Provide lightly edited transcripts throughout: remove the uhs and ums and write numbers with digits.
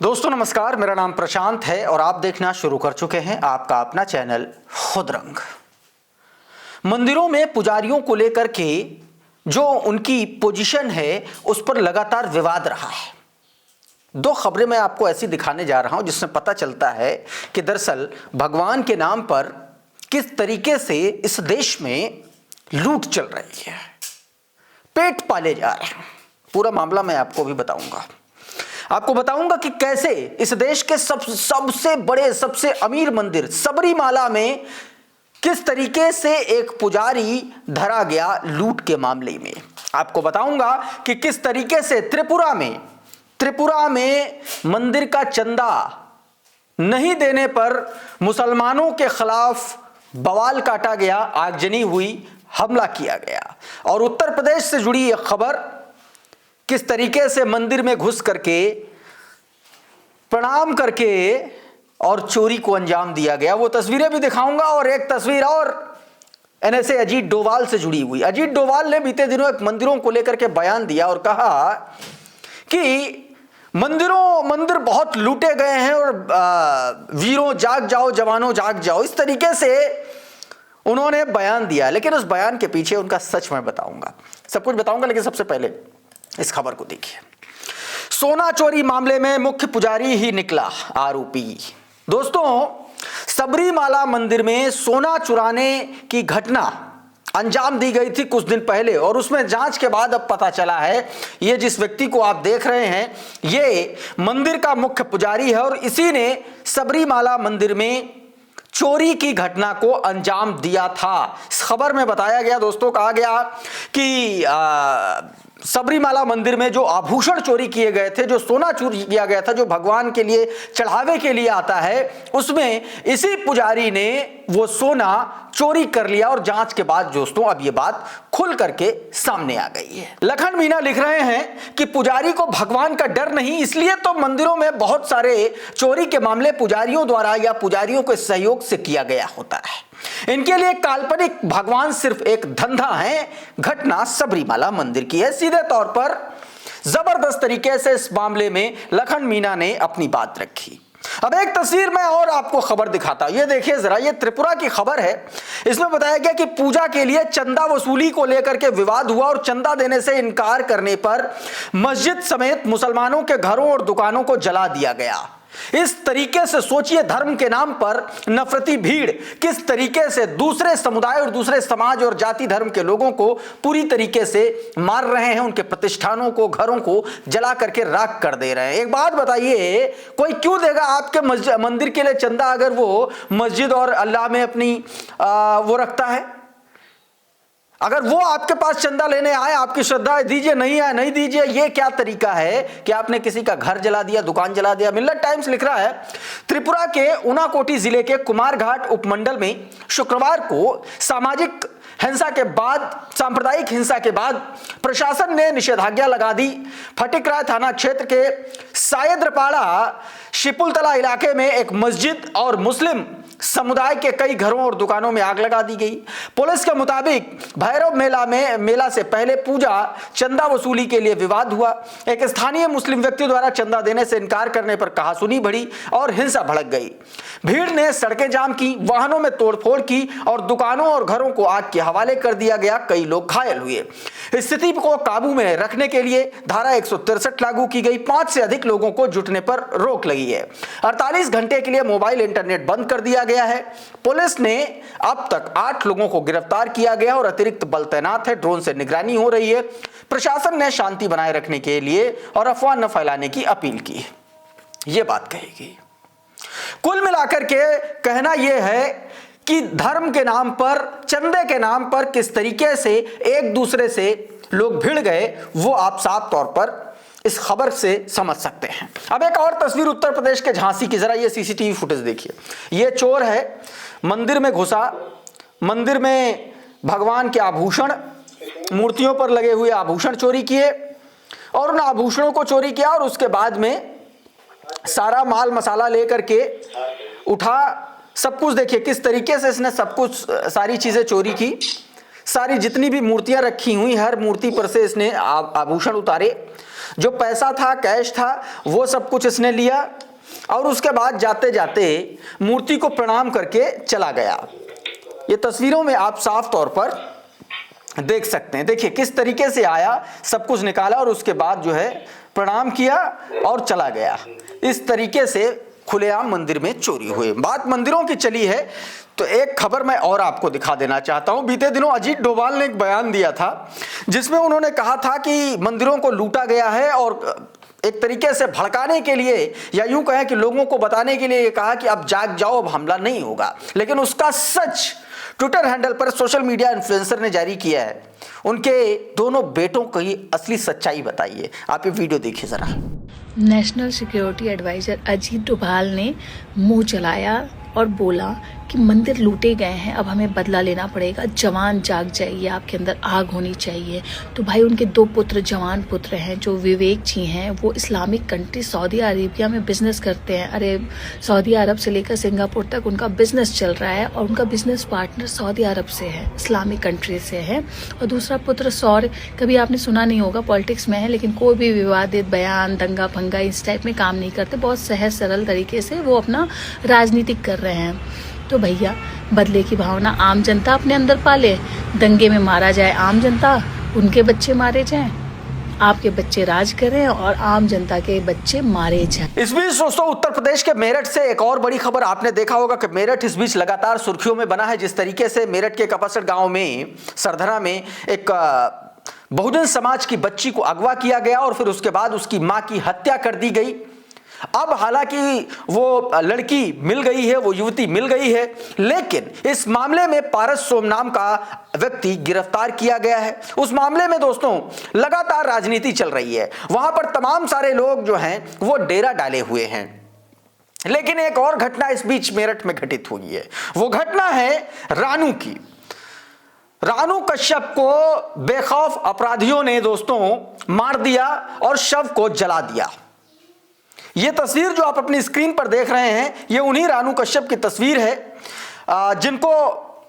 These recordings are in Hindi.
दोस्तों नमस्कार, मेरा नाम प्रशांत है और आप देखना शुरू कर चुके हैं आपका अपना चैनल खुद रंग। मंदिरों में पुजारियों को लेकर के जो उनकी पोजीशन है उस पर लगातार विवाद रहा है। दो खबरें मैं आपको ऐसी दिखाने जा रहा हूं जिसमें पता चलता है कि दरअसल भगवान के नाम पर किस तरीके से इस देश में लूट चल रही है, पेट पाले जा रहे हैं। पूरा मामला मैं आपको भी आपको बताऊंगा कि कैसे इस देश के सबसे बड़े सबसे अमीर मंदिर सबरीमाला में किस तरीके से एक पुजारी धरा गया लूट के मामले में। आपको बताऊंगा कि किस तरीके से त्रिपुरा में मंदिर का चंदा नहीं देने पर मुसलमानों के खिलाफ बवाल काटा गया, आगजनी हुई, हमला किया गया। और उत्तर प्रदेश से जुड़ी एक खबर, किस तरीके से मंदिर में घुस करके प्रणाम करके और चोरी को अंजाम दिया गया, वो तस्वीरें भी दिखाऊंगा। और एक तस्वीर और एनएसए अजीत डोभाल से जुड़ी हुई। अजीत डोभाल ने बीते दिनों एक मंदिरों को लेकर के बयान दिया और कहा कि मंदिर बहुत लूटे गए हैं और वीरों जाग जाओ, जवानों जाग जाओ, इस तरीके से उन्होंने बयान दिया। लेकिन उस बयान के पीछे उनका सच मैं बताऊंगा, सब कुछ बताऊंगा। लेकिन सबसे पहले इस खबर को देखिए। सोना चोरी मामले में मुख्य पुजारी ही निकला आरोपी। दोस्तों, सबरीमाला मंदिर में सोना चुराने की घटना अंजाम दी गई थी कुछ दिन पहले और उसमें जांच के बाद अब पता चला है ये जिस व्यक्ति को आप देख रहे हैं ये मंदिर का मुख्य पुजारी है और इसी ने सबरीमाला मंदिर में चोरी की घटना को अंजाम दिया था। इस खबर में बताया गया, दोस्तों, कहा गया कि सबरीमाला मंदिर में जो आभूषण चोरी किए गए थे, जो सोना चोरी किया गया था, जो भगवान के लिए चढ़ावे के लिए आता है, उसमें इसी पुजारी ने वो सोना चोरी कर लिया। और जांच के बाद दोस्तों अब ये बात खुल करके सामने आ गई है। लखन मीना लिख रहे हैं कि पुजारी को भगवान का डर नहीं, इसलिए तो मंदिरों में बहुत सारे चोरी के मामले पुजारियों द्वारा या पुजारियों के सहयोग से किया गया होता है। इनके लिए काल्पनिक भगवान सिर्फ एक धंधा है। घटना सबरीमाला मंदिर की है। सीधे तौर पर जबरदस्त तरीके से इस मामले में लखन मीना ने अपनी बात रखी। अब एक तस्वीर में और आपको खबर दिखाता हूं, ये देखिए जरा, ये त्रिपुरा की खबर है। इसमें बताया गया कि पूजा के लिए चंदा वसूली को लेकर के विवाद हुआ और चंदा देने से इनकार करने पर मस्जिद समेत मुसलमानों के घरों और दुकानों को जला दिया गया। इस तरीके से सोचिए, धर्म के नाम पर नफरती भीड़ किस तरीके से दूसरे समुदाय और दूसरे समाज और जाति धर्म के लोगों को पूरी तरीके से मार रहे हैं, उनके प्रतिष्ठानों को, घरों को जला करके राख कर दे रहे हैं। एक बात बताइए, कोई क्यों देगा आपके मंदिर के लिए चंदा अगर वो मस्जिद और अल्लाह में अपनी वो रखता है? अगर वो आपके पास चंदा लेने आए, आपकी श्रद्धा दीजिए, नहीं आए नहीं दीजिए, ये क्या तरीका है कि आपने किसी का घर जला दिया, दुकान जला दिया। मिल्लत टाइम्स लिख रहा है, त्रिपुरा के उनाकोटी जिले के कुमारघाट उपमंडल में शुक्रवार को सांप्रदायिक हिंसा के बाद प्रशासन ने निषेधाज्ञा लगा दी। फटिकराय थाना क्षेत्र के सायद्रपाड़ा शिपुलतला इलाके में एक मस्जिद और मुस्लिम समुदाय के कई घरों और दुकानों में आग लगा दी गई। पुलिस के मुताबिक भैरव मेला से पहले पूजा चंदा वसूली के लिए विवाद हुआ। एक स्थानीय मुस्लिम व्यक्ति द्वारा चंदा देने से इनकार करने पर कहासुनी बढ़ी और हिंसा भड़क गई। भीड़ ने सड़कें जाम की, वाहनों में तोड़फोड़ की और दुकानों और घरों को आग के हवाले कर दिया गया। कई लोग घायल हुए। स्थिति को काबू में रखने के लिए धारा 163 लागू की गई। 5 से अधिक लोगों को जुटने पर रोक लगी है। 48 घंटे के लिए मोबाइल इंटरनेट बंद कर दिया गया है। पुलिस ने अब तक 8 लोगों को गिरफ्तार किया गया और अतिरिक्त बल तैनात है। ड्रोन से निगरानी हो रही है। प्रशासन ने शांति बनाए रखने के लिए और अफवाह न फैलाने की अपील की। यह बात कहेगी। कुल मिलाकर के कहना यह है कि धर्म के नाम पर, चंदे के नाम पर किस तरीके से एक दूसरे से लोग भिड़ गए, वो आप साफ तौर पर इस खबर से समझ सकते हैं। अब एक और तस्वीर उत्तर प्रदेश के झांसी की, जरा ये सीसीटीवी फुटेज देखिए। ये चोर है, मंदिर में घुसा, मंदिर में भगवान के आभूषण, मूर्तियों पर लगे हुए आभूषण चोरी किए और उन आभूषणों को चोरी किया और उसके बाद में सारा माल मसाला लेकर के उठा। सब कुछ देखिए किस तरीके से इसने सब कुछ, सारी चीजें चोरी की। सारी जितनी भी मूर्तियां रखी हुई, हर मूर्ति पर से इसने आभूषण उतारे जो पैसा था, कैश था, वो सब कुछ इसने लिया और उसके बाद जाते जाते मूर्ति को प्रणाम करके चला गया। ये तस्वीरों में आप साफ तौर पर देख सकते हैं। देखिए किस तरीके से आया, सब कुछ निकाला और उसके बाद जो है प्रणाम किया और चला गया। इस तरीके से खुलेआम मंदिर में चोरी हुई। बात मंदिरों की चली है तो एक खबर मैं और आपको दिखा देना चाहता हूं। बीते दिनों अजीत डोभाल ने एक बयान दिया था जिसमें उन्होंने कहा था कि मंदिरों को लूटा गया है और एक तरीके से भड़काने के लिए या यूं कहें कि लोगों को बताने के लिए ये कहा कि अब जाग जाओ, अब हमला नहीं होगा। लेकिन उसका सच ट्विटर हैंडल पर सोशल मीडिया इन्फ्लुएंसर ने जारी किया है। उनके दोनों बेटों की असली सच्चाई बताइए। आप ये वीडियो देखिए जरा। National security adviser Ajit Doval ने मुंह चलाया और बोला कि मंदिर लूटे गए हैं, अब हमें बदला लेना पड़ेगा, जवान जाग जाइए, आपके अंदर आग होनी चाहिए। तो भाई उनके 2 पुत्र जवान पुत्र हैं जो विवेक जी हैं, वो इस्लामिक कंट्री सऊदी अरेबिया में बिजनेस करते हैं। अरे सऊदी अरब से लेकर सिंगापुर तक उनका बिजनेस चल रहा है और उनका बिजनेस पार्टनर सऊदी अरब से है, इस्लामिक कंट्री से है। और दूसरा पुत्र सौर, कभी आपने सुना नहीं होगा, पॉलिटिक्स में है, लेकिन कोई भी विवादित बयान, दंगा फंगा इस टाइप में काम नहीं करते, बहुत सहज सरल तरीके से वो अपना राजनीतिक कर रहे हैं। तो भैया बदले की भावना आम जनता अपने अंदर पाले, दंगे में मारा जाए आम जनता, उनके बच्चे मारे जाएं, आपके बच्चे राज करें और आम जनता के बच्चे मारे जाएं। इस बीच दोस्तों उत्तर प्रदेश के मेरठ से एक और बड़ी खबर आपने देखा होगा कि मेरठ इस बीच लगातार सुर्खियों में बना है। जिस तरीके से मेरठ के कपसर गांव में सरधरा में एक बहुजन समाज की बच्ची को अगवा किया गया और फिर उसके बाद उसकी मां की हत्या कर दी गई। अब हालांकि वो लड़की मिल गई है, वो युवती मिल गई है, लेकिन इस मामले में पारस सोम नाम का व्यक्ति गिरफ्तार किया गया है। उस मामले में दोस्तों लगातार राजनीति चल रही है। वहां पर तमाम सारे लोग जो हैं वो डेरा डाले हुए हैं। लेकिन एक और घटना इस बीच मेरठ में घटित हुई है। वो घटना है रानू की। रानू कश्यप को बेखौफ अपराधियों ने दोस्तों मार दिया और शव को जला दिया। यह तस्वीर जो आप अपनी स्क्रीन पर देख रहे हैं, यह उन्हीं रानू कश्यप की तस्वीर है जिनको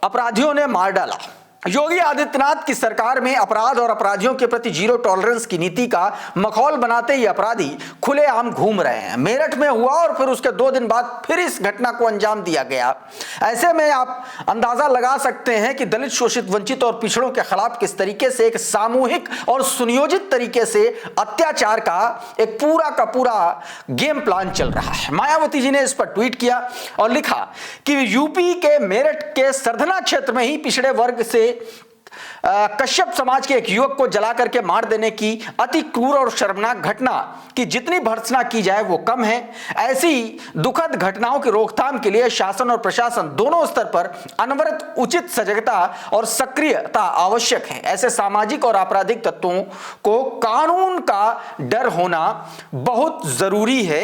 अपराधियों ने मार डाला। योगी आदित्यनाथ की सरकार में अपराध और अपराधियों के प्रति जीरो टॉलरेंस की नीति का मखौल बनाते ही अपराधी खुलेआम घूम रहे हैं। मेरठ में हुआ और फिर उसके 2 दिन बाद फिर इस घटना को अंजाम दिया गया। ऐसे में आप अंदाजा लगा सकते हैं कि दलित, शोषित, वंचित और पिछड़ों के खिलाफ किस तरीके से एक सामूहिक और सुनियोजित तरीके से अत्याचार का एक पूरा का पूरा गेम प्लान चल रहा है। मायावती जी ने इस पर ट्वीट किया और लिखा कि यूपी के मेरठ के सरधना क्षेत्र में ही पिछड़े वर्ग से कश्यप समाज के एक युवक को जला करके मार देने की अति क्रूर और शर्मनाक घटना की जितनी भर्त्सना की जाए वो कम है। ऐसी दुखद घटनाओं की रोकथाम के लिए शासन और प्रशासन दोनों स्तर पर अनवरत उचित सजगता और सक्रियता आवश्यक है। ऐसे सामाजिक और आपराधिक तत्वों को कानून का डर होना बहुत जरूरी है,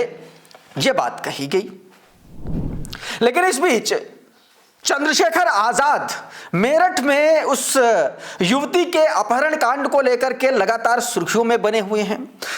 यह बात कही गई। लेकिन इस बीच चंद्रशेखर आजाद मेरठ में उस युवती के अपहरण कांड को लेकर के लगातार सुर्खियों में बने हुए हैं।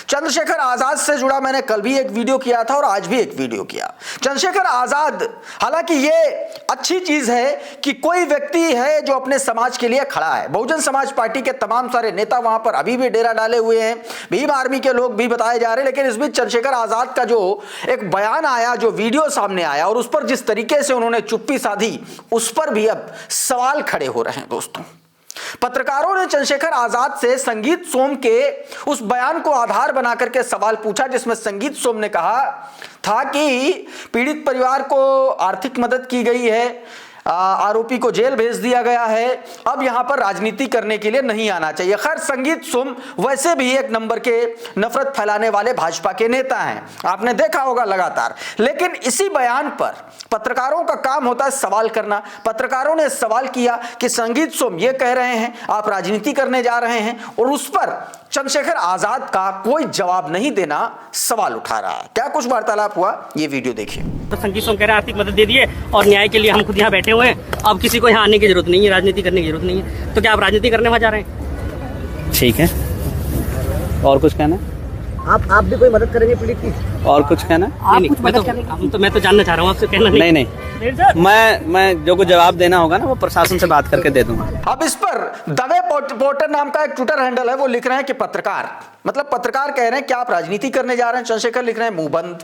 चंद्रशेखर आजाद से जुड़ा मैंने कल भी एक वीडियो किया था और आज भी एक वीडियो किया। चंद्रशेखर आजाद, हालांकि ये अच्छी चीज है कि कोई व्यक्ति है जो अपने समाज के लिए खड़ा है। बहुजन समाज पार्टी के तमाम सारे नेता वहां पर अभी भी डेरा डाले हुए हैं, भीम आर्मी के लोग भी बताए जा रहे हैं। लेकिन इस बीच चंद्रशेखर आजाद का जो एक बयान आया, जो वीडियो सामने आया और उस पर जिस तरीके से उन्होंने चुप्पी साधी, उस पर भी अब सवाल खड़े हो रहे हैं। दोस्तों, पत्रकारों ने चंद्रशेखर आजाद से संगीत सोम के उस बयान को आधार बनाकर के सवाल पूछा जिसमें संगीत सोम ने कहा था कि पीड़ित परिवार को आर्थिक मदद की गई है, आरोपी को जेल भेज दिया गया है, अब यहां पर राजनीति करने के लिए नहीं आना चाहिए। खैर, संगीत सोम वैसे भी एक नंबर के नफरत फैलाने वाले भाजपा के नेता हैं, आपने देखा होगा लगातार। लेकिन इसी बयान पर पत्रकारों का काम होता है सवाल करना। पत्रकारों ने सवाल किया कि संगीत सोम ये कह रहे हैं आप राजनीति करने जा रहे हैं, और उस पर चंद्रशेखर आजाद का कोई जवाब नहीं देना सवाल उठा रहा है। क्या कुछ वार्तालाप हुआ, ये वीडियो देखिए। तो संगीत सोम कह रहे हैं आर्थिक मदद दे दिए और न्याय के लिए हम खुद यहाँ बैठे हुए हैं, अब किसी को यहाँ आने की जरूरत नहीं है, राजनीति करने की जरूरत नहीं है। तो क्या आप राजनीति करने वहाँ जा रहे हैं? ठीक है, और कुछ कहना? आप भी कोई मदद करेंगे पीड़ित की? और कुछ कहना? मैं तो जानना चाह रहा हूँ आपसे, कहना नहीं मैं जो कुछ जवाब देना होगा ना वो प्रशासन से बात करके दे दूंगा। अब इस पर दवे पोर्टर नाम का एक ट्विटर हैंडल है, वो लिख रहे हैं कि पत्रकार, मतलब पत्रकार कह रहे हैं क्या आप राजनीति करने जा रहे हैं? चंद्रशेखर लिख रहे हैं मुंह बंद।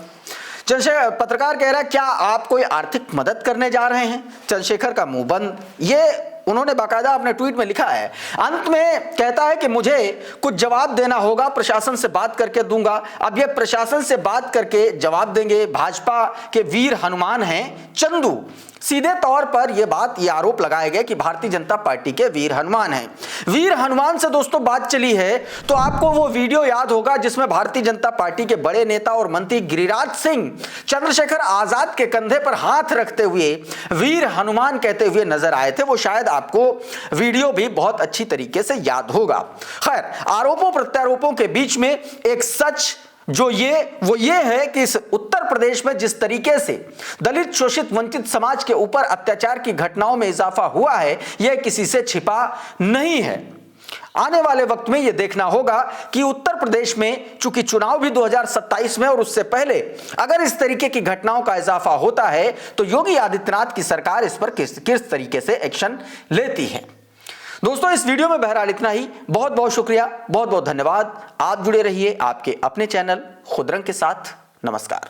पत्रकार कह रहा है क्या आप कोई आर्थिक मदद करने जा रहे हैं? चंद्रशेखर का मुंह बंद। ये उन्होंने बाकायदा अपने ट्वीट में लिखा है। अंत में कहता है कि मुझे कुछ जवाब देना होगा, प्रशासन से बात करके दूंगा। अब ये प्रशासन से बात करके जवाब देंगे भाजपा के वीर हनुमान हैं चंदू। सीधे तौर पर यह बात, यह आरोप लगाया गया कि भारतीय जनता पार्टी के वीर हनुमान हैं। वीर हनुमान से दोस्तों बात चली है तो आपको वो वीडियो याद होगा जिसमें भारतीय जनता पार्टी के बड़े नेता और मंत्री गिरिराज सिंह चंद्रशेखर आजाद के कंधे पर हाथ रखते हुए वीर हनुमान कहते हुए नजर आए थे। वो शायद आपको वीडियो भी बहुत अच्छी तरीके से याद होगा। खैर, आरोपों प्रत्यारोपों के बीच में एक सच वो ये है कि इस उत्तर प्रदेश में जिस तरीके से दलित शोषित वंचित समाज के ऊपर अत्याचार की घटनाओं में इजाफा हुआ है, यह किसी से छिपा नहीं है। आने वाले वक्त में यह देखना होगा कि उत्तर प्रदेश में चूंकि चुनाव भी 2027 में और उससे पहले अगर इस तरीके की घटनाओं का इजाफा होता है तो योगी आदित्यनाथ की सरकार इस पर किस तरीके से एक्शन लेती है। दोस्तों, इस वीडियो में बहरहाल इतना ही। बहुत बहुत शुक्रिया, बहुत बहुत धन्यवाद। आप जुड़े रहिए आपके अपने चैनल खुदरंग के साथ। नमस्कार।